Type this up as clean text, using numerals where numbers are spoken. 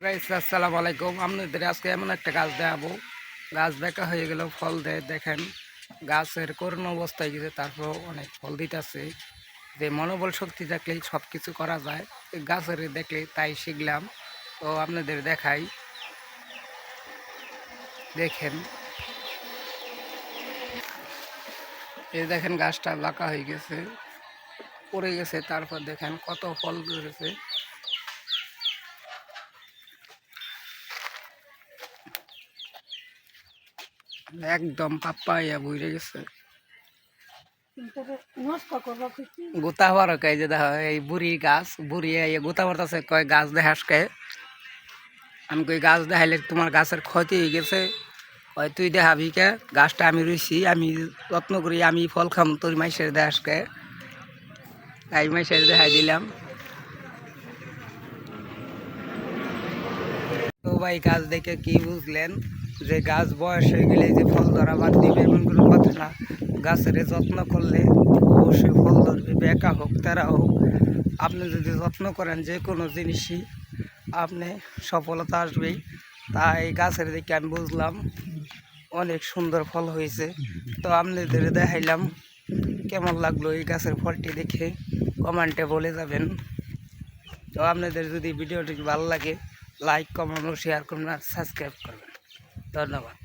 Guys আসসালামু আলাইকুম। আপনাদের আজকে এমন একটা গাছ দেখাবো, গাছ দেখা হয়ে গেল, ফল দেয়। দেখেন গাছের করুণ অবস্থায় গেছে, তারপর অনেক ফল দিতেছে। যে মনোবল শক্তি থাকলেই সব কিছু করা যায়, এই গাছের দেখলে তাই শিখলাম। তো আপনাদের দেখাই, দেখেন এই দেখেন গাছটা বাঁকা হয়ে গেছে, পড়ে গেছে, তারপর দেখেন কত ফল ধরেছে। একদম পাপ্পাইয়া বইরে গেছে। গোতা হওয়ার কে যে দেখা এই বুড়ি গাছ বুড়ি গোতা পড়তেছে, কয় গাছ দেখাস কে? আমি কই গাছ দেখাইলে তোমার গাছের ক্ষতি হয়ে গেছে, কয় তুই দেখাবি কে? গাছটা আমি রুইছি, আমি যত্ন করি, আমি ফল খাম, তোর মাইসের দেখাস কে? তাই মাইসের দেখাই দিলাম। তো ভাই গাছ দেখে কি বুঝলেন যে গাছ বয়স হয়ে গেলে যে ফল ধরা বাদ দিবে এমন কোনো কথা না। গাছের যত্ন করলে অবশ্যই ফল ধরবে, বেকা হোক তেরা হোক। আপনি যদি যত্ন করেন যে কোনো জিনিসই আপনি সফলতা আসবেই। তাই গাছের দিকে আমি বুঝলাম অনেক সুন্দর ফল হয়েছে। তো আপনাদের দেখাইলাম, কেমন লাগলো এই গাছের ফলটি দেখে কমেন্টে বলে যাবেন। তো আপনাদের যদি ভিডিওটি ভালো লাগে লাইক কমেন্ট ও শেয়ার করবেন আর সাবস্ক্রাইব করবেন। ধন্যবাদ।